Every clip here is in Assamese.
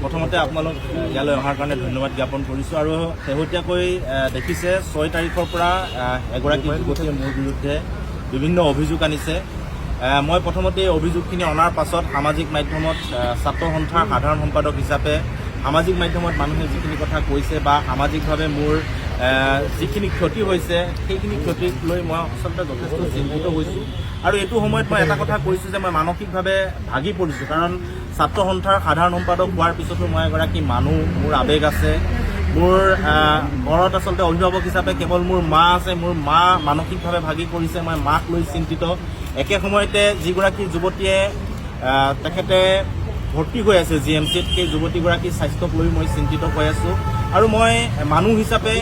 প্ৰথমতে আপোনালোক ইয়ালৈ অহাৰ কাৰণে ধন্যবাদ জ্ঞাপন কৰিছোঁ আৰু শেহতীয়াকৈ দেখিছে 6 তাৰিখৰ পৰা এগৰাকী যুৱতীয়ে মোৰ বিৰুদ্ধে বিভিন্ন অভিযোগ আনিছে। মই প্ৰথমতে এই অভিযোগখিনি অনাৰ পাছত সামাজিক মাধ্যমত ছাত্ৰ সন্থাৰ সাধাৰণ সম্পাদক হিচাপে সামাজিক মাধ্যমত মানুহে যিখিনি কথা কৈছে বা সামাজিকভাৱে মোৰ যিখিনি ক্ষতি হৈছে সেইখিনি ক্ষতিক লৈ মই আচলতে যথেষ্ট চিন্তিত হৈছোঁ আৰু এইটো সময়ত মই এটা কথা কৈছোঁ যে মই মানসিকভাৱে ভাগি পৰিছোঁ। কাৰণ ছাত্ৰ সন্থাৰ সাধাৰণ সম্পাদক হোৱাৰ পিছতো মই এগৰাকী মানুহ, মোৰ আৱেগ আছে, মোৰ ঘৰত আচলতে অভিভাৱক হিচাপে কেৱল মোৰ মা আছে। মোৰ মা মানসিকভাৱে ভাগি পৰিছে, মই মাক লৈ চিন্তিত। একে সময়তে যিগৰাকী যুৱতীয়ে তেখেতে ভৰ্তি হৈ আছে GMCত, সেই যুৱতীগৰাকীৰ স্বাস্থ্যক লৈ মই চিন্তিত হৈ আছোঁ আৰু মই মানুহ হিচাপে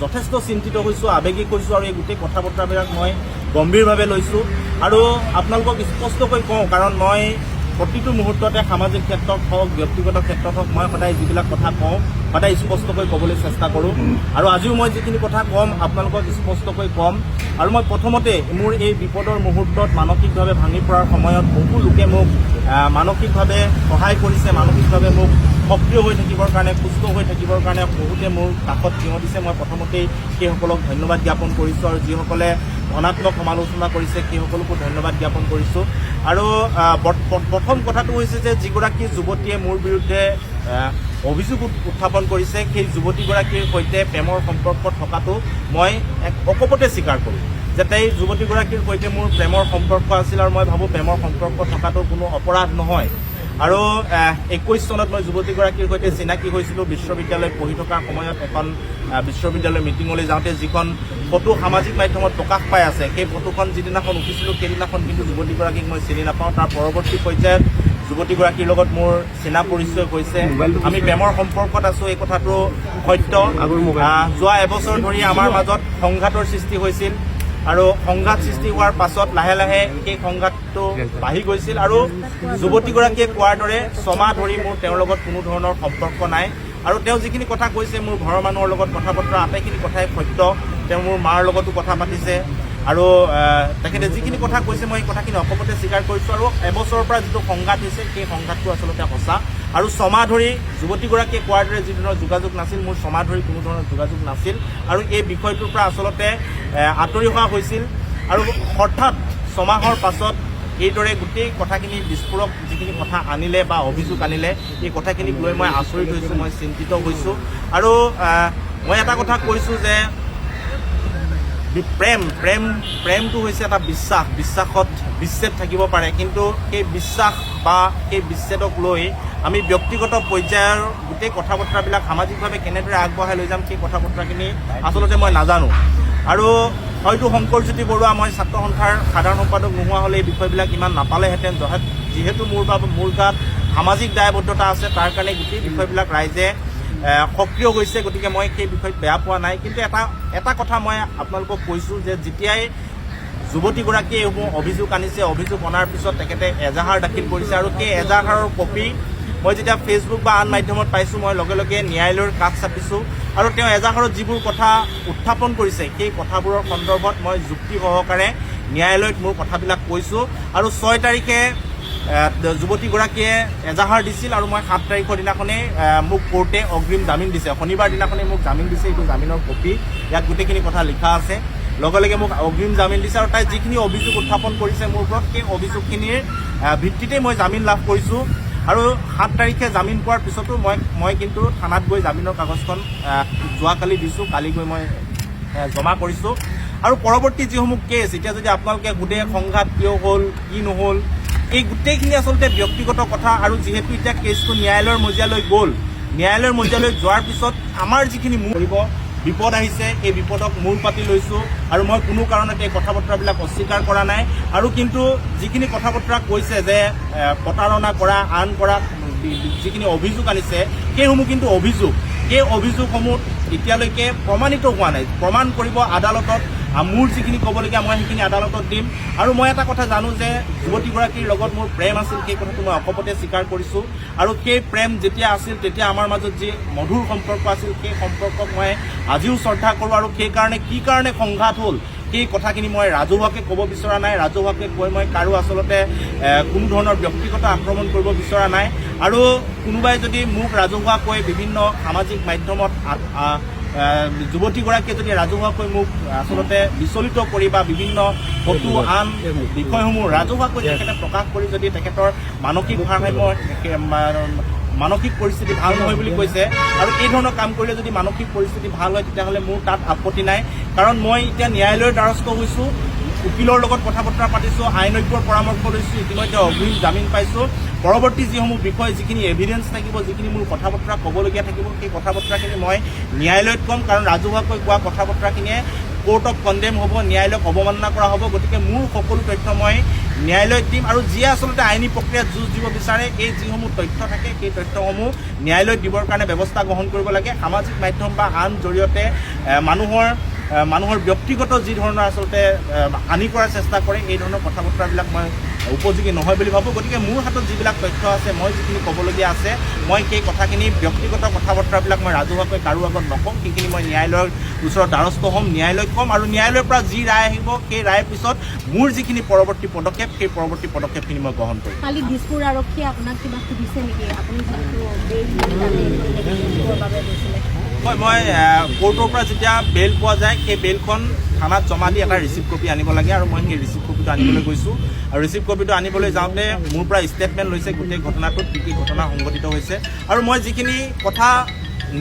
যথেষ্ট চিন্তিত হৈছোঁ, আৱেগিক হৈছোঁ আৰু এই গোটেই কথা বতৰাবিলাক মই গম্ভীৰভাৱে লৈছোঁ আৰু আপোনালোকক স্পষ্টকৈ কওঁ, কাৰণ মই প্ৰতিটো মুহূৰ্ততে সামাজিক ক্ষেত্ৰত হওক, ব্যক্তিগত ক্ষেত্ৰত হওক, মই সদায় যিবিলাক কথা কওঁ সদায় স্পষ্টকৈ ক'বলৈ চেষ্টা কৰোঁ আৰু আজিও মই যিখিনি কথা ক'ম আপোনালোকক স্পষ্টকৈ ক'ম। আৰু মই প্ৰথমতে মোৰ এই বিপদৰ মুহূৰ্তত মানসিকভাৱে ভাঙি পৰাৰ সময়ত বহু লোকে মোক মানসিকভাৱে সহায় কৰিছে, মানসিকভাৱে মোক সক্ৰিয় হৈ থাকিবৰ কাৰণে, সুস্থ হৈ থাকিবৰ কাৰণে বহুতে মোৰ কাষত থিয় দিছে। মই প্ৰথমতেই সেইসকলক ধন্যবাদ জ্ঞাপন কৰিছোঁ আৰু যিসকলে ধনাত্মক সমালোচনা কৰিছে সেইসকলকো ধন্যবাদ জ্ঞাপন কৰিছোঁ। আৰু প্ৰথম কথাটো হৈছে যে যিগৰাকী যুৱতীয়ে মোৰ বিৰুদ্ধে অভিযোগ উত্থাপন কৰিছে সেই যুৱতীগৰাকীৰ সৈতে প্ৰেমৰ সম্পৰ্ক থকাটো মই অকপতে স্বীকাৰ কৰোঁ যে এই যুৱতীগৰাকীৰ সৈতে মোৰ প্ৰেমৰ সম্পৰ্ক আছিল আৰু মই ভাবোঁ প্ৰেমৰ সম্পৰ্ক থকাটো কোনো অপৰাধ নহয়। আৰু 21 চনত মই যুৱতীগৰাকীৰ সৈতে চিনাকি হৈছিলোঁ বিশ্ববিদ্যালয়ত পঢ়ি থকাৰ সময়ত। এখন বিশ্ববিদ্যালয়ৰ মিটিঙলৈ যাওঁতে যিখন ফটো সামাজিক মাধ্যমত প্ৰকাশ পাই আছে, সেই ফটোখন যিদিনাখন উঠিছিলোঁ সেইদিনাখন কিন্তু যুৱতীগৰাকীক মই চিনি নাপাওঁ। তাৰ পৰৱৰ্তী পৰ্যায়ত যুৱতীগৰাকীৰ লগত মোৰ চিনা পৰিচয় হৈছে, আমি প্ৰেমৰ সম্পৰ্কত আছোঁ, এই কথাটো সত্য। যোৱা এবছৰ ধৰি আমাৰ মাজত সংঘাতৰ সৃষ্টি হৈছিল আৰু সংঘাত সৃষ্টি হোৱাৰ পাছত লাহে লাহে সেই সংঘাতটো বাঢ়ি গৈছিল আৰু যুৱতীগৰাকীয়ে কোৱাৰ দৰে 6 মাহ ধৰি মোৰ তেওঁৰ লগত কোনো ধৰণৰ সম্পৰ্ক নাই আৰু তেওঁ যিখিনি কথা কৈছে মোৰ ঘৰৰ মানুহৰ লগত কথা বতৰা আটাইখিনি কথাই সত্য। তেওঁ মোৰ মাৰ লগতো কথা পাতিছে আৰু তেখেতে যিখিনি কথা কৈছে মই এই কথাখিনি অকপতে স্বীকাৰ কৰিছোঁ আৰু এবছৰৰ পৰা যিটো সংঘাত হৈছে সেই সংঘাতটো আচলতে সঁচা। আৰু 6 মাহ ধৰি যুৱতীগৰাকীয়ে কোৱাৰ দৰে যি ধৰণৰ যোগাযোগ নাছিল, মোৰ 6 মাহ ধৰি কোনো ধৰণৰ যোগাযোগ নাছিল আৰু এই বিষয়টোৰ পৰা আচলতে আঁতৰি হোৱা হৈছিল আৰু হঠাৎ 6 মাহৰ পাছত এইদৰে গোটেই কথাখিনি বিস্ফোৰক যিখিনি কথা আনিলে বা অভিযোগ আনিলে, এই কথাখিনিক লৈ মই আচৰিত হৈছোঁ, মই চিন্তিত হৈছোঁ। আৰু মই এটা কথা কৈছোঁ যে প্ৰেমটো হৈছে এটা বিশ্বাসত বিচ্ছেদ থাকিব পাৰে, কিন্তু সেই বিশ্বাস বা সেই বিচ্ছেদক লৈ আমি ব্যক্তিগত পৰ্যায়ৰ গোটেই কথা বতৰাবিলাক সামাজিকভাৱে কেনেদৰে আগবঢ়াই লৈ যাম সেই কথা বতৰাখিনি আচলতে মই নাজানো। আৰু হয়তো শংকৰজ্যোতি বৰুৱা মই ছাত্ৰ সন্থাৰ সাধাৰণ সম্পাদক নোহোৱা হ'লে এই বিষয়বিলাক ইমান নাপালেহেঁতেন। যিহেতু মোৰ গাত সামাজিক দায়বদ্ধতা আছে, তাৰ কাৰণে গোটেই বিষয়বিলাক ৰাইজে সক্ৰিয় হৈছে, গতিকে মই সেই বিষয়ত বেয়া পোৱা নাই। কিন্তু এটা কথা মই আপোনালোকক কৈছোঁ যে যেতিয়াই যুৱতীগৰাকীয়ে এইবোৰ অভিযোগ আনিছে, অভিযোগ অনাৰ পিছত তেখেতে এজাহাৰ দাখিল কৰিছে আৰু সেই এজাহাৰৰ কপি মই যেতিয়া ফেচবুক বা আন মাধ্যমত পাইছোঁ মই লগে লগে ন্যায়ালয়ৰ কাষ চাপিছোঁ আৰু তেওঁ এজাহাৰত যিবোৰ কথা উত্থাপন কৰিছে সেই কথাবোৰৰ সন্দৰ্ভত মই যুক্তি সহকাৰে ন্যায়ালয়ত মোৰ কথাবিলাক কৈছোঁ। আৰু 6 তাৰিখে যুৱতীগৰাকীয়ে এজাহাৰ দিছিল আৰু মই 7 তাৰিখৰ দিনাখনেই মোক কোৰ্টে অগ্ৰিম জামিন দিছে, শনিবাৰ দিনাখনেই মোক জামিন দিছে। এইটো জামিনৰ কপি, ইয়াত গোটেইখিনি কথা লিখা আছে। লগে লগে মোক অগ্ৰিম জামিন দিছে আৰু তাই যিখিনি অভিযোগ উত্থাপন কৰিছে মোৰ ওপৰত সেই অভিযোগখিনিৰ ভিত্তিতেই মই জামিন লাভ কৰিছোঁ। আৰু 7 তাৰিখে জামিন পোৱাৰ পিছতো মই কিন্তু থানাত গৈ জামিনৰ কাগজখন যোৱাকালি দিছোঁ, কালি গৈ মই জমা কৰিছোঁ। আৰু পৰৱৰ্তী যিসমূহ কেছ, এতিয়া যদি আপোনালোকে সোধে সংঘাত কিয় হ'ল, কি নহ'ল, এই গোটেইখিনি আচলতে ব্যক্তিগত কথা। আৰু যিহেতু এতিয়া কেছটো ন্যায়ালয়ৰ মজিয়ালৈ গ'ল, ন্যায়ালয়ৰ মজিয়ালৈ যোৱাৰ পিছত আমাৰ যিখিনি বিপদ আহিছে এই বিপদক মূৰ পাতি লৈছোঁ আৰু মই কোনো কাৰণতে এই কথা বতৰাবিলাক অস্বীকাৰ কৰা নাই। আৰু কিন্তু যিখিনি কথা বতৰা কৈছে যে প্ৰতাৰণা কৰা, আন কৰা, যিখিনি অভিযোগ আনিছে সেইসমূহ কিন্তু অভিযোগ, সেই অভিযোগসমূহ এতিয়ালৈকে প্ৰমাণিত হোৱা নাই। প্ৰমাণ কৰিব আদালতত, মোৰ যিখিনি ক'বলগীয়া মই সেইখিনি আদালতত দিম। আৰু মই এটা কথা জানো যে যুৱতীগৰাকীৰ লগত মোৰ প্ৰেম আছিল, সেই কথাটো মই অকপতে স্বীকাৰ কৰিছোঁ। আৰু সেই প্ৰেম যেতিয়া আছিল তেতিয়া আমাৰ মাজত যি মধুৰ সম্পৰ্ক আছিল সেই সম্পৰ্কক মই আজিও শ্ৰদ্ধা কৰোঁ। আৰু সেইকাৰণে কি কাৰণে সংঘাত হ'ল সেই কথাখিনি মই ৰাজহুৱাকৈ ক'ব বিচৰা নাই। ৰাজহুৱাকৈ কৈ মই কাৰো আচলতে কোনো ধৰণৰ ব্যক্তিগত আক্ৰমণ কৰিব বিচৰা নাই। আৰু কোনোবাই যদি মোক ৰাজহুৱাকৈ বিভিন্ন সামাজিক মাধ্যমত যুৱতীগৰাকীয়ে যদি ৰাজহুৱাকৈ মোক আচলতে বিচলিত কৰি বা বিভিন্ন ফটো আন বিষয়সমূহ ৰাজহুৱাকৈ তেখেতে প্ৰকাশ কৰি যদি তেখেতৰ মানসিক পৰিস্থিতি ভাল নহয় বুলি কৈছে আৰু এই ধৰণৰ কাম কৰিলে যদি মানসিক পৰিস্থিতি ভাল হয় তেতিয়াহ'লে মোৰ তাত আপত্তি নাই। কাৰণ মই এতিয়া ন্যায়ালয়ৰ দ্বাৰস্থ হৈছোঁ, উকিলৰ লগত কথা বতৰা পাতিছোঁ, আইনজ্ঞৰ পৰামৰ্শ লৈছোঁ, ইতিমধ্যে অগ্ৰিম জামিন পাইছোঁ। পৰৱৰ্তী যিসমূহ বিষয়, যিখিনি এভিডেন্স থাকিব, যিখিনি মোৰ কথা বতৰা ক'বলগীয়া থাকিব, সেই কথা বতৰাখিনি মই ন্যায়ালয়ত ক'ম। কাৰণ ৰাজহুৱাকৈ কোৱা কথা বতৰাখিনিয়ে কোৰ্ট অফ কণ্ডেম হ'ব, ন্যায়ালয়ক অৱমাননা কৰা হ'ব। গতিকে মোৰ সকলো তথ্য মই ন্যায়ালয়ত দিম আৰু যিয়ে আচলতে আইনী প্ৰক্ৰিয়াত যুঁজ দিব বিচাৰে এই যিসমূহ তথ্য থাকে সেই তথ্যসমূহ ন্যায়ালয়ত দিবৰ কাৰণে ব্যৱস্থা গ্ৰহণ কৰিব লাগে। সামাজিক মাধ্যম বা আন জৰিয়তে মানুহৰ ব্যক্তিগত যি ধৰণৰ আচলতে হানি কৰাৰ চেষ্টা কৰে এই ধৰণৰ কথা বতৰাবিলাক মই উপযোগী নহয় বুলি ভাবোঁ। গতিকে মোৰ হাতত যিবিলাক তথ্য আছে, মই যিখিনি ক'বলগীয়া আছে, মই সেই কথাখিনি ব্যক্তিগত কথা বতৰাবিলাক মই ৰাজহুৱাকৈ কাৰো আগত নকওঁ। সেইখিনি মই ন্যায়ালয়ৰ ওচৰত দ্বাৰস্থ হ'ম, ন্যায়ালয়ক ক'ম আৰু ন্যায়ালয়ৰ পৰা যি ৰায় আহিব সেই ৰায়ৰ পিছত মোৰ যিখিনি পৰৱৰ্তী পদক্ষেপ সেই পৰৱৰ্তী পদক্ষেপখিনি মই গ্ৰহণ কৰিম। কালি দিছপুৰ আৰক্ষীয়ে আপোনাক কিবা সুধিছে নেকি? আপুনি মই কোৰ্টৰ পৰা যেতিয়া বেইল পোৱা যায় সেই বেইলখন থানাত জমা দি এটা ৰিচিপ্ট কপি আনিব লাগে আৰু মই সেই ৰিচিপ্ট কপিটো আনিবলৈ গৈছোঁ। আৰু ৰিচিপ্ট কপিটো আনিবলৈ যাওঁতে মোৰ পৰা ষ্টেটমেণ্ট লৈছে গোটেই ঘটনাটোত কি কি ঘটনা সংঘটিত হৈছে আৰু মই যিখিনি কথা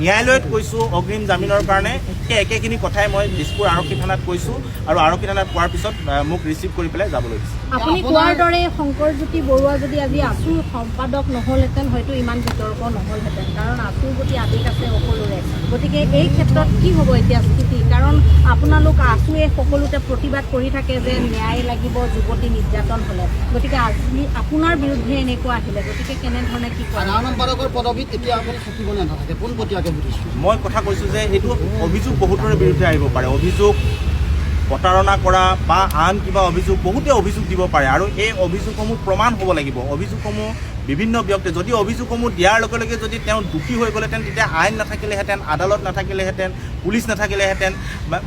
ন্যায়ালয়ত কৈছোঁ অগ্ৰিম জামিনৰ কাৰণে সেই একেখিনি কথাই মই দিছপুৰ আৰক্ষী থানাত কৈছোঁ আৰু আৰক্ষী থানাত কোৱাৰ পিছত মোক ৰিচিভ কৰি পেলাই যাবলৈ দিছে। আপুনি কোৱাৰ দৰে শংকৰজ্যোতি বৰুৱা যদি আজি আছুৰ সম্পাদক নহ'লহেঁতেন হয়তো ইমান বিতৰ্ক নহ'লহেঁতেন। কাৰণ আছুৰ প্ৰতি আৱেগ আছে সকলোৰে। গতিকে এই ক্ষেত্ৰত কি হ'ব এতিয়া স্থিতি? কাৰণ আপোনালোক আছুৱে সকলোতে প্ৰতিবাদ কৰি থাকে যে ন্যায় লাগিব যুৱতী নিৰ্যাতন হ'লে। গতিকে আজি আপোনাৰ বিৰুদ্ধে এনেকুৱা আহিলে, গতিকে কেনেধৰণে কি কৰে? সাধাৰণ সম্পাদকৰ পদবীত এতিয়া আপুনি থাকিব নে নাথাকে? পোনপটীয়াকৈ বুজিছোঁ। মই কথা কৈছোঁ যে এইটো অভিযোগ বহুতৰে বিৰুদ্ধে আহিব পাৰে। অভিযোগ প্ৰতাৰণা কৰা বা আন কিবা অভিযোগ, বহুতে অভিযোগ দিব পাৰে আৰু এই অভিযোগসমূহ প্ৰমাণ হ'ব লাগিব। অভিযোগসমূহ বিভিন্ন ব্যক্তি যদি অভিযোগসমূহ দিয়াৰ লগে লগে যদি তেওঁ দোষী হৈ গ'লেহেঁতেন তেতিয়া আইন নাথাকিলেহেঁতেন, আদালত নাথাকিলেহেঁতেন, পুলিচ নাথাকিলেহেঁতেন,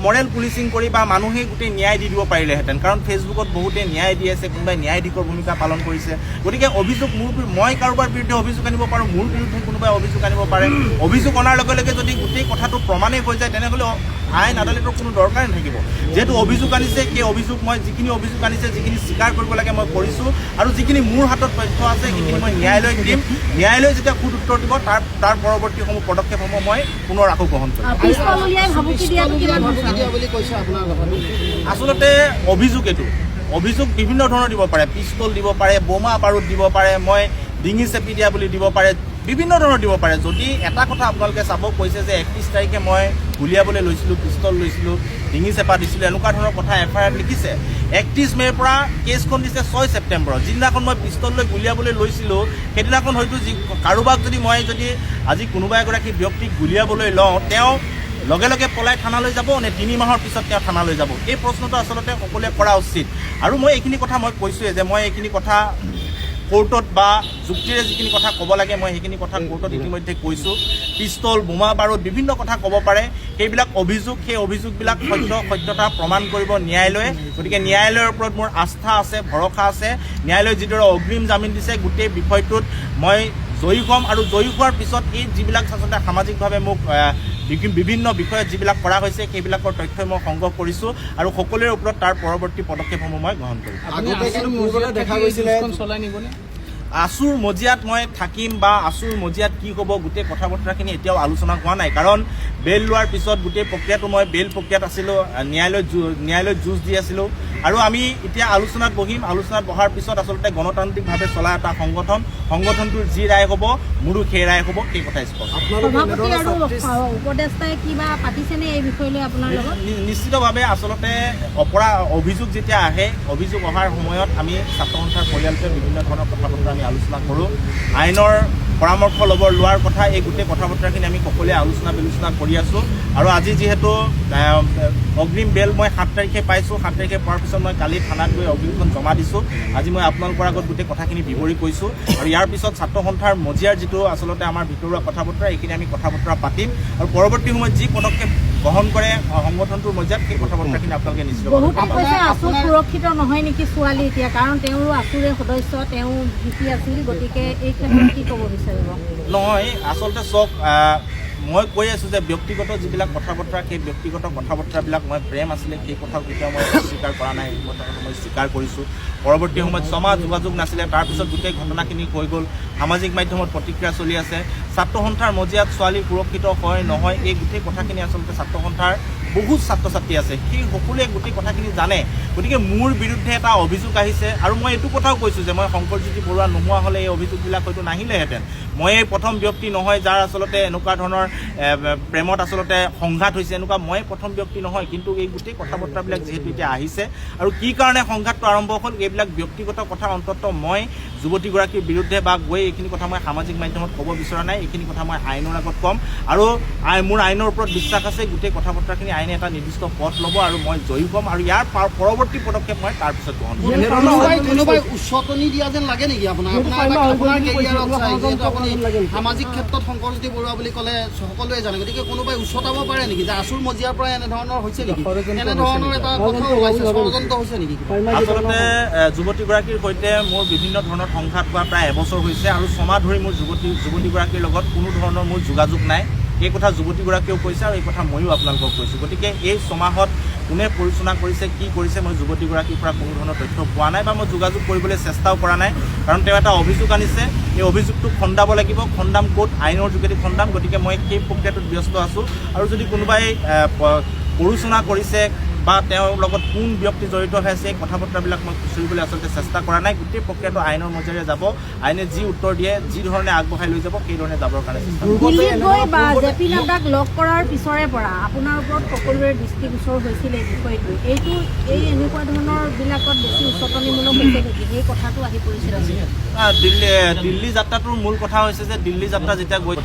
মৰেল পুলিচিং কৰি বা মানুহে গোটেই ন্যায় দি দিব পাৰিলেহেঁতেন। কাৰণ ফেচবুকত বহুতে ন্যায় দি আছে, কোনোবাই ন্যায়াধীশৰ ভূমিকা পালন কৰিছে। গতিকে অভিযোগ মই কাৰোবাৰ বিৰুদ্ধে অভিযোগ আনিব পাৰোঁ, মোৰ বিৰুদ্ধে কোনোবাই অভিযোগ আনিব পাৰে। অভিযোগ অনাৰ লগে লগে যদি গোটেই কথাটো প্ৰমাণেই হৈ যায় তেনেহ'লে আইন আদালতৰ কোনো দৰকাৰেই নাথাকিব। যিহেতু অভিযোগ আনিছে সেই অভিযোগ মই যিখিনি অভিযোগ আনিছে, যিখিনি স্বীকাৰ কৰিব লাগে মই কৰিছোঁ আৰু যিখিনি মোৰ হাতত তথ্য আছে সেইখিনি মই ন্যায়ালয়ক দিম। ন্যায়ালয়ে যেতিয়া সুদ উত্তৰ দিব তাৰ পৰৱৰ্তীসমূহ পদক্ষেপসমূহ মই পুনৰ আকৌ গ্ৰহণ কৰিম। আচলতে অভিযোগ এইটো অভিযোগ বিভিন্ন ধৰণৰ দিব পাৰে। পিষ্টল দিব পাৰে, বোমা বাৰুদ দিব পাৰে, মই ডিঙি চেপি দিয়া বুলি দিব পাৰে, বিভিন্ন ধৰণৰ দিব পাৰে। যদি এটা কথা আপোনালোকে চাব, কৈছে যে 31 তাৰিখে মই গুলিয়াবলৈ লৈছিলোঁ, পিষ্টল লৈছিলোঁ, ডিঙি চেপা দিছিলোঁ, এনেকুৱা ধৰণৰ কথা FIR লিখিছে। 31 মে'ৰ পৰা কেছখন দিছে 6 ছেপ্টেম্বৰ। যিদিনাখন মই পিষ্টল লৈ গুলিয়াবলৈ লৈছিলোঁ সেইদিনাখন হয়তো কাৰোবাক যদি আজি কোনোবা এগৰাকী ব্যক্তিক গুলিয়াবলৈ লওঁ, তেওঁ লগে লগে পলাই থানালৈ যাব নে 3 মাহৰ পিছত তেওঁ থানালৈ যাব? এই প্ৰশ্নটো আচলতে সকলোৱে কৰা উচিত। আৰু মই এইখিনি কথা মই কৈছোঁৱেই যে মই এইখিনি কথা কোৰ্টত বা যুক্তিৰে যিখিনি কথা ক'ব লাগে মই সেইখিনি কথা কোৰ্টত ইতিমধ্যে কৈছোঁ। পিষ্টল, বোমা বাৰুদ বিভিন্ন কথা ক'ব পাৰে। সেইবিলাক অভিযোগ, সেই অভিযোগবিলাক সত্যতা প্ৰমাণ কৰিব ন্যায়ালয়ে। গতিকে ন্যায়ালয়ৰ ওপৰত মোৰ আস্থা আছে, ভৰসা আছে। ন্যায়ালয়ে যিদৰে অগ্ৰিম জামিন দিছে গোটেই বিষয়টোত মই জয়ী হ'ম আৰু জয়ী হোৱাৰ পিছত এই যিবিলাক আচলতে সামাজিকভাৱে মোক বিভিন্ন বিষয়ত যিবিলাক কৰা হৈছে সেইবিলাকৰ তথ্য মই সংগ্ৰহ কৰিছোঁ আৰু সকলোৰে ওপৰত তাৰ পৰৱৰ্তী পদক্ষেপসমূহ মই গ্ৰহণ কৰিম। আছুৰ মজিয়াত মই থাকিম বা আছুৰ মজিয়াত কি হ'ব গোটেই কথা বতৰাখিনি এতিয়াও আলোচনা হোৱা নাই। কাৰণ বেইল লোৱাৰ পিছত গোটেই প্ৰক্ৰিয়াটো মই বেইল প্ৰক্ৰিয়াত আছিলোঁ, ন্যায়ালয়ত যুঁজ দি আছিলোঁ আৰু আমি এতিয়া আলোচনাত বহিম। আলোচনাত বহাৰ পিছত আচলতে গণতান্ত্ৰিকভাৱে চলা এটা সংগঠনটোৰ যি ৰায় হ'ব মোৰো সেই ৰায় হ'ব, সেই কথা স্পষ্ট। নিশ্চিতভাৱে আচলতে অভিযোগ যেতিয়া আহে, অভিযোগ অহাৰ সময়ত আমি ছাত্ৰ সন্থাৰ পৰিয়ালটোৱে বিভিন্ন ধৰণৰ কথা বতৰা আমি আলোচনা কৰোঁ। আইনৰ পৰামৰ্শ লোৱাৰ কথা, এই গোটেই কথা বতৰাখিনি আমি সকলোৱে আলোচনা বিলোচনা কৰি আছোঁ। আৰু আজি যিহেতু অগ্ৰিম বেল মই 7 তাৰিখে পাইছোঁ। 7 তাৰিখে পোৱাৰ পিছত মই কালি থানাত গৈ অগ্ৰিমখন জমা দিছোঁ। আজি মই আপোনালোকৰ আগত গোটেই কথাখিনি বিৱৰি কৈছোঁ আৰু ইয়াৰ পিছত ছাত্ৰ সন্থাৰ মজিয়াৰ যিটো আচলতে আমাৰ ভিতৰুৱা কথা বতৰা, এইখিনি আমি কথা বতৰা পাতিম আৰু পৰৱৰ্তী সময়ত যি পদক্ষেপ গ্ৰহণ কৰে সংগঠনটোৰ মজিয়াত সেই কথা বতৰাখিনি আপোনালোকে নিশ্চিত বহুতে কৈছে আছু সুৰক্ষিত নহয় নেকি ছোৱালী এতিয়া, কাৰণ তেওঁৰো আছুৰে সদস্য, তেওঁ জিপি আছিল, গতিকে এই ক্ষেত্ৰত কি ক'ব বিচাৰিব? নহয়, আচলতে চাওক, মই কৈ আছোঁ যে ব্যক্তিগত যিবিলাক কথা বতৰা, সেই ব্যক্তিগত কথা বতৰাবিলাক মই প্ৰেম আছিলে সেই কথাও কেতিয়াও মই অস্বীকাৰ কৰা নাই। এই কথাটো মই স্বীকাৰ কৰিছোঁ। পৰৱৰ্তী সময়ত ছমাহ যোগাযোগ নাছিলে, তাৰপিছত গোটেই ঘটনাখিনি হৈ গ'ল। সামাজিক মাধ্যমত প্ৰতিক্ৰিয়া চলি আছে। ছাত্ৰ সন্থাৰ মজিয়াত ছোৱালী সুৰক্ষিত হয় নহয়, এই গোটেই কথাখিনি আচলতে ছাত্ৰ সন্থাৰ বহুত ছাত্ৰ ছাত্ৰী আছে, সেই সকলোৱে গোটেই কথাখিনি জানে। গতিকে মোৰ বিৰুদ্ধে এটা অভিযোগ আহিছে আৰু মই এইটো কথাও কৈছোঁ যে মই শংকৰজ্যোতি বৰুৱা নোহোৱা হ'লে এই অভিযোগবিলাক হয়তো নাহিলেহেঁতেন। মই এই প্ৰথম ব্যক্তি নহয় যাৰ আচলতে এনেকুৱা ধৰণৰ প্ৰেমত আচলতে সংঘাত হৈছে, এনেকুৱা মই প্ৰথম ব্যক্তি নহয়। কিন্তু এই গোটেই কথা বতৰাবিলাক যিহেতু এতিয়া আহিছে আৰু কি কাৰণে সংঘাতটো আৰম্ভ হ'ল, এইবিলাক ব্যক্তিগত কথা অন্ততঃ মই যুৱতীগৰাকীৰ বিৰুদ্ধে বা গৈ এইখিনি কথা মই সামাজিক মাধ্যমত ক'ব বিচৰা নাই। এইখিনি কথা মই আইনৰ আগত ক'ম আৰু মোৰ আইনৰ ওপৰত বিশ্বাস আছে। গোটেই কথা বতৰাখিনি আইনে এটা নিৰ্দিষ্ট পথ ল'ব আৰু মই জয়ী হ'ম আৰু ইয়াৰ পৰৱৰ্তী পদক্ষেপ মই তাৰপিছত গ্ৰহণ কৰিম। কোনোবাই উচতনি দিয়া যেন লাগে নেকি আপোনাৰ কেৰিয়াৰত চাই, যিহেতু আপুনি সামাজিক ক্ষেত্ৰত শংকৰজ্যোতি বৰুৱা বুলি ক'লে সকলোৱে জানে, গতিকে কোনোবাই উচতাব পাৰে নেকি যে আছুৰ মজিয়াৰ পৰা এনেধৰণৰ হৈছে নেকি, এনেধৰণৰ এটা কথা ওলাইছে, ষড়যন্ত্ৰ হৈছে নেকি? আচলতে যুৱতীগৰাকীৰ সৈতে মোৰ বিভিন্ন ধৰণৰ সংঘাত হোৱা প্ৰায় এবছৰ হৈছে আৰু ছমাহ ধৰি মোৰ যুৱতীগৰাকীৰ লগত কোনো ধৰণৰ মোৰ যোগাযোগ নাই। এই কথা যুৱতীগৰাকীয়েও কৈছে আৰু এই কথা ময়ো আপোনালোকক কৈছোঁ। গতিকে এই ছমাহত কোনে পৰিচালনা কৰিছে, কি কৰিছে, মই যুৱতীগৰাকীৰ পৰা কোনো ধৰণৰ তথ্য পোৱা নাই বা মই যোগাযোগ কৰিবলৈ চেষ্টাও কৰা নাই। কাৰণ তেওঁ এটা অভিযোগ আনিছে, এই অভিযোগটো খণ্ডাব লাগিব। খণ্ডাম ক'ত? আইনৰ যোগেদি খণ্ডাম। গতিকে মই সেই প্ৰক্ৰিয়াটোত ব্যস্ত আছোঁ আৰু যদি কোনোবাই পৰিচালনা কৰিছে বা তেওঁৰ লগত কোন ব্যক্তি জড়িত হৈ আছে, এই কথা বতৰাবিলাক মই খুচৰিবলৈ আচলতে চেষ্টা কৰা নাই। গোটেই প্ৰক্ৰিয়াটো আইনৰ মজিয়াৰে যাব। আইনে যি উত্তৰ দিয়ে, যি ধৰণে আগবঢ়াই লৈ যাব, সেই ধৰণে যাবৰ কাৰণে চেষ্টা কৰিম। দিল্লীত গৈ বা জেপি নাড্ডাক লগ কৰাৰ পিছৰে পৰা আপোনাৰ ওপৰত সকলোৰে দৃষ্টিগোচৰ হৈছিল এই বিষয়টো। এই এনেকুৱা ধৰণৰ বিলাকত বেছি উচতনিমূলক হৈছে নেকি, সেই কথাটো আহি পৰিছিল? দিল্লী যাত্ৰাটোৰ মূল কথা হৈছে যে দিল্লী যাত্ৰা যেতিয়া গৈ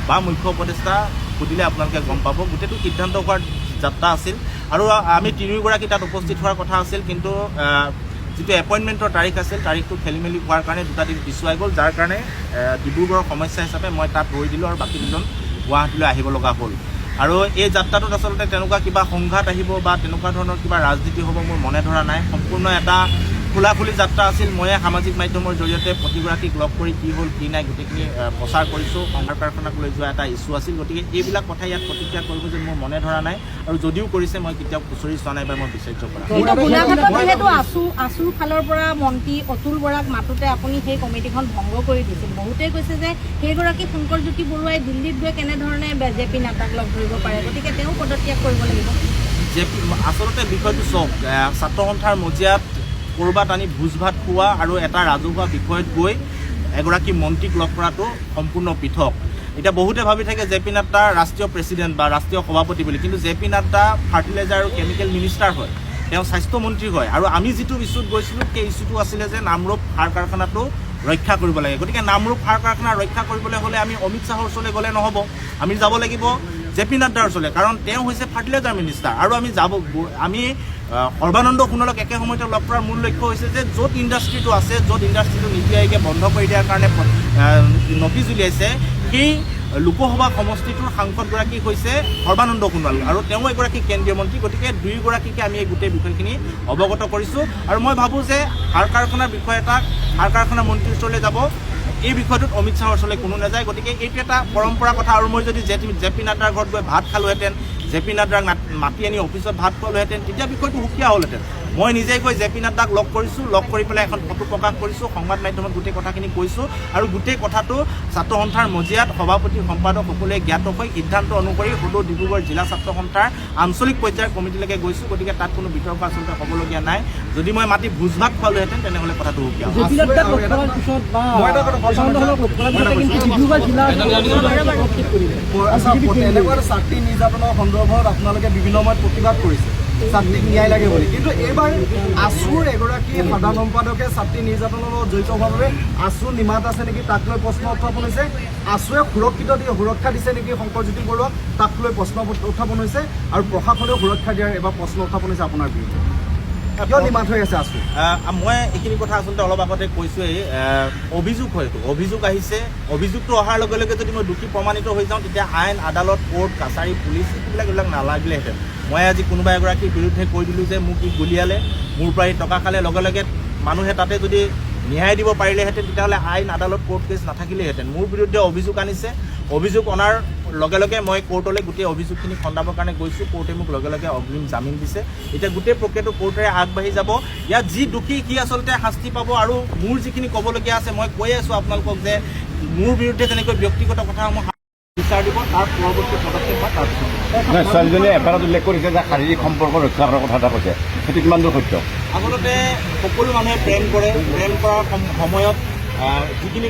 বা মুখ্য উপদেষ্টা সুধিলে আপোনালোকে গম পাব, গোটেইটো সিদ্ধান্ত হোৱাৰ যাত্ৰা আছিল আৰু আমি তিনিওগৰাকী তাত উপস্থিত হোৱাৰ কথা আছিল। কিন্তু যিটো এপইণ্টমেণ্টৰ তাৰিখ আছিল, তাৰিখটো খেলি মেলি হোৱাৰ কাৰণে দুটা দিন পিছুৱাই গ'ল, যাৰ কাৰণে ডিব্ৰুগড়ৰ সমস্যা হিচাপে মই তাত ৰৈ দিলোঁ আৰু বাকী দুজন গুৱাহাটীলৈ আহিব লগা হ'ল। আৰু এই যাত্ৰাটোত আচলতে তেনেকুৱা কিবা সংঘাত আহিব বা তেনেকুৱা ধৰণৰ কিবা ৰাজনীতি হ'ব মোৰ মনে ধৰা নাই। সম্পূৰ্ণ এটা খোলাখুলি যাত্ৰা আছিল। ময়ে সামাজিক মাধ্যমৰ জৰিয়তে প্ৰতিগৰাকীক লগ কৰি কি হ'ল কি নাই গোটেইখিনি প্ৰচাৰ কৰিছোঁ। সংঘাত কাৰখানাক লৈ যোৱা এটা ইছ্যু আছিল। গতিকে এইবিলাক কথা ইয়াত প্ৰতিক্ৰিয়া কৰিব যে মোৰ মনে ধৰা নাই আৰু যদিও কৰিছে মই কেতিয়াও খুচৰি চোৱা নাই বা মই বিচাৰ্য কৰা নাই। কিন্তু গোলাঘাটত যিহেতু আছুৰ ফালৰ পৰা মন্ত্ৰী অতুল বৰাক মাতোতে আপুনি সেই কমিটিখন ভংগ কৰি দিছিল। বহুতেই কৈছে যে সেইগৰাকী শংকৰজ্যোতি বৰুৱাই দিল্লীত গৈ কেনেধৰণে জেপি নাড্ডাক লগ ধৰিব পাৰে, গতিকে তেওঁ পদত্যাগ কৰিব লাগিব। আচলতে বিষয়টো চাওক, ছাত্ৰ সন্থাৰ মজিয়াত ক'ৰবাত আনি ভোজ ভাত খোৱা আৰু এটা ৰাজহুৱা বিষয়ত গৈ এগৰাকী মন্ত্ৰীক লগ কৰাটো সম্পূৰ্ণ পৃথক। এতিয়া বহুতে ভাবি থাকে জেপি নাড্ডা ৰাষ্ট্ৰীয় প্ৰেছিডেণ্ট বা ৰাষ্ট্ৰীয় সভাপতি বুলি, কিন্তু জেপি নাড্ডা ফাৰ্টিলাইজাৰ আৰু কেমিকেল মিনিষ্টাৰ হয়, তেওঁ স্বাস্থ্যমন্ত্ৰী হয়। আৰু আমি যিটো ইছ্যুত গৈছিলোঁ সেই ইছ্যুটো আছিলে যে নামৰূপ সাৰ কাৰখানাটো ৰক্ষা কৰিব লাগে। গতিকে নামৰূপ সাৰ কাৰখানা ৰক্ষা কৰিবলৈ হ'লে আমি অমিত শ্বাহৰ ওচৰলৈ গ'লে নহ'ব, আমি যাব লাগিব জেপি নাড্ডাৰ ওচৰলৈ, কাৰণ তেওঁ হৈছে ফাৰ্টিলাইজাৰ মিনিষ্টাৰ। আৰু আমি সৰ্বানন্দ সোণোৱালক একে সময়তে লগ কৰাৰ মূল লক্ষ্য হৈছে যে য'ত ইণ্ডাষ্ট্ৰিটো আছে, য'ত ইণ্ডাষ্ট্ৰিটো নীতি আয়োগে বন্ধ কৰি দিয়াৰ কাৰণে নটিচ উলিয়াইছে, সেই লোকসভা সমষ্টিটোৰ সাংসদগৰাকী হৈছে সৰ্বানন্দ সোণোৱাল আৰু তেওঁ এগৰাকী কেন্দ্ৰীয় মন্ত্ৰী। গতিকে দুয়োগৰাকীকে আমি এই গোটেই বিষয়খিনি অৱগত কৰিছোঁ আৰু মই ভাবোঁ যে সাৰ কাৰখানাৰ বিষয় এটাক সাৰ কাৰখানাৰ মন্ত্ৰীৰ ওচৰলৈ যাব, এই বিষয়টোত অমিত শ্বাহৰ ওচৰলৈ কোনো নাযায়। গতিকে এইটো এটা পৰম্পৰা কথা। আৰু মই যদি জেপি নাড্ডাৰ ঘৰত গৈ ভাত খালোহেঁতেন, জেপি নাড্ডাক মাতি আনি অফিচত ভাত খোৱালোহেঁতেন, তেতিয়া বিষয়টো সুকীয়া হ'লহেঁতেন। মই নিজেই গৈ জেপি নাড্ডাক লগ কৰিছোঁ, লগ কৰি পেলাই এখন ফটো প্ৰকাশ কৰিছোঁ, সংবাদ মাধ্যমত গোটেই কথাখিনি কৈছোঁ আৰু গোটেই কথাটো ছাত্ৰ সন্থাৰ মজিয়াত সভাপতি সম্পাদক সকলোৱে জ্ঞাত হৈ সিদ্ধান্ত অনুসৰি সদৌ ডিব্ৰুগড় জিলা ছাত্ৰ সন্থাৰ আঞ্চলিক পৰ্যায়ৰ কমিটিলৈকে গৈছোঁ। গতিকে তাত কোনো বিতৰ্ক আচলতে হ'বলগীয়া নাই। যদি মই মাতি ভোজ ভাত খোৱালোহেঁতেন তেনেহ'লে কথাটো সুকীয়া হ'ল। এনেকুৱা ছাত্ৰী নিৰ্যাতনৰ সন্দৰ্ভত আপোনালোকে বিভিন্ন সময়ত প্ৰতিবাদ কৰিছে, ছাত্ৰীক ন্যায় লাগে বুলি। কিন্তু এইবাৰ আছুৰ এগৰাকী সাধাৰণ সম্পাদকে ছাত্ৰী নিৰ্যাতনৰ লগত জড়িত হোৱাৰ বাবে আছু নিমাত আছে নেকি তাক লৈ প্ৰশ্ন উত্থাপন হৈছে। আছুৱে সুৰক্ষা দিছে নেকি শংকৰজ্যোতি বৰুৱাক তাক লৈ প্ৰশ্ন উত্থাপন হৈছে। আৰু প্ৰশাসনেও সুৰক্ষা দিয়াৰ এবাৰ প্ৰশ্ন উত্থাপন হৈছে আপোনাৰ বিৰুদ্ধে। কিয় নিমাত হৈ আছে আছু? মই এইখিনি কথা আচলতে অলপ আগতে কৈছোঁৱেই। অভিযোগ হয়তো অভিযোগ আহিছে, অভিযোগটো অহাৰ লগে লগে যদি মই দোষী প্ৰমাণিত হৈ যাওঁ তেতিয়া আইন আদালত কোৰ্ট কাছাৰী পুলিচ এইবিলাক নালাগিলেহেঁতেন। মই আজি কোনোবা এগৰাকীৰ বিৰুদ্ধে কৈ দিলোঁ যে মোক ই গুলিয়ালে, মোৰ পৰা ই টকা খালে, লগে লগে মানুহে তাতে যদি ন্যায় দিব পাৰিলেহেঁতেন তেতিয়াহ'লে আইন আদালত কোৰ্ট কেছ নাথাকিলেহেঁতেন। মোৰ বিৰুদ্ধে অভিযোগ আনিছে, অভিযোগ অনাৰ লগে লগে মই কোৰ্টলৈ গোটেই অভিযোগখিনি খণ্ডাবৰ কাৰণে গৈছোঁ। কোৰ্টে মোক লগে লগে অগ্ৰিম জামিন দিছে। এতিয়া গোটেই প্ৰক্ৰিয়াটো কোৰ্টেৰে আগবাঢ়ি যাব। ইয়াত যি দোষী সি আচলতে শাস্তি পাব। আৰু মোৰ যিখিনি ক'বলগীয়া আছে মই কৈ আছোঁ আপোনালোকক যে মোৰ বিৰুদ্ধে যেনেকৈ ব্যক্তিগত কথাসমূহ বিচাৰ দিব তাৰ পৰৱৰ্তী পদক্ষেপ বা তাৰপিছত ছোৱালীজনীয়ে এবাৰত উল্লেখ কৰিছে যে শাৰীৰিক সম্পৰ্ক ৰক্ষা কৰাৰ কথা এটা কৈছে, সেইটো কিমান দূৰ সত্য? আচলতে সকলো মানুহে প্ৰেম কৰে, প্ৰেম কৰাৰ সময়ত যিখিনি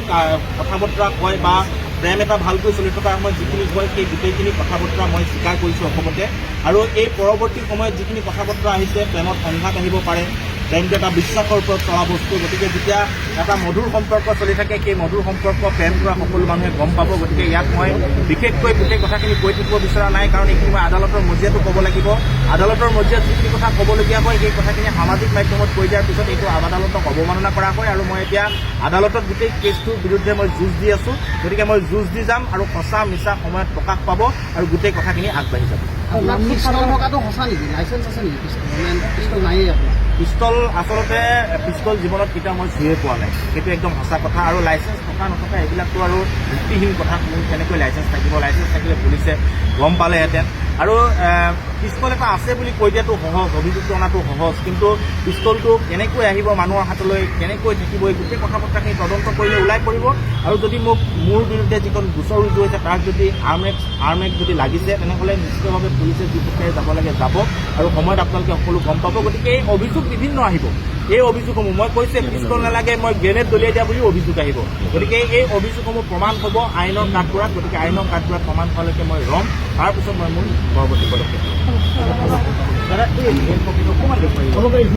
কথা বতৰা কয় বা প্ৰেম এটা ভালকৈ চলি থকাৰ সময়ত যিখিনি কয় সেই গোটেইখিনি কথা বতৰা মই স্বীকাৰ কৰিছোঁ অসমতে। আৰু এই পৰৱৰ্তী সময়ত যিখিনি কথা বতৰা আহিছে প্ৰেমত সংঘাত আহিব পাৰে, প্ৰেমটো এটা বিশ্বাসৰ ওপৰত চলা বস্তু। গতিকে যেতিয়া এটা মধুৰ সম্পৰ্ক চলি থাকে সেই মধুৰ সম্পৰ্ক প্ৰেম কৰা সকলো মানুহে গম পাব। গতিকে ইয়াত মই বিশেষকৈ গোটেই কথাখিনি কৈ থাকিব বিচৰা নাই, কাৰণ এইখিনি মই আদালতৰ মজিয়াটো ক'ব লাগিব। আদালতৰ মজিয়াত যিখিনি কথা ক'বলগীয়া হয় সেই কথাখিনি সামাজিক মাধ্যমত কৈ দিয়াৰ পিছত এইটো আদালতক অৱমাননা কৰা হয়। আৰু মই এতিয়া আদালতত গোটেই কেছটোৰ বিৰুদ্ধে মই যুঁজ দি আছোঁ। গতিকে মই যুঁজ দি যাম আৰু সঁচা মিছা সময়ত প্ৰকাশ পাব আৰু গোটেই কথাখিনি আগবাঢ়ি যাব। পিষ্টল থকাটো সঁচা নেকি? লাইচেঞ্চ আছে নেকি? পিষ্টল নায়েই আপোনাৰ? পিষ্টল আচলতে পিষ্টল জীৱনত কেতিয়াও মই চুইয়ে পোৱা নাই, সেইটো একদম সঁচা কথা। আৰু লাইচেঞ্চ থকা নথকা এইবিলাকতো আৰু ভিত্তিহীন কথা। কেনেকৈ লাইচেঞ্চ থাকিব? লাইচেঞ্চ থাকিলে পুলিচে গম পালেহেঁতেন। আৰু পিষ্টল এটা আছে বুলি কৈ দিয়াটো সহজ, অভিযোগটো অনাটো সহজ, কিন্তু পিষ্টলটো কেনেকৈ আহিব মানুহৰ হাতলৈ, কেনেকৈ থাকিব, এই গোটেই কথা বতৰাখিনি তদন্ত কৰিলে ওলাই পৰিব। আৰু যদি মোৰ বিৰুদ্ধে যিখন গোচৰ ৰুজু হৈছে তাত যদি আৰ্মেক যদি লাগিছে তেনেহ'লে নিশ্চিতভাৱে পুলিচে যি পক্ষে যাব লাগে যাব, আৰু সময়ত আপোনালোকে সকলো গম পাব। গতিকে এই অভিযোগ বিভিন্ন আহিব। এই অভিযোগসমূহ মই কৈছোঁ পিষ্টল নালাগে, মই গ্ৰেনেড দলিয়াই দিয়া বুলিও অভিযোগ আহিব। গতিকে এই অভিযোগসমূহ প্ৰমাণ হ'ব আইনৰ কাঠগড়াত। গতিকে আইনৰ কাঠগড়াত প্ৰমাণ হোৱালৈকে মই ৰম, তাৰপিছত মই মোৰ পৰৱৰ্তী পদক্ষেপ ল'ম।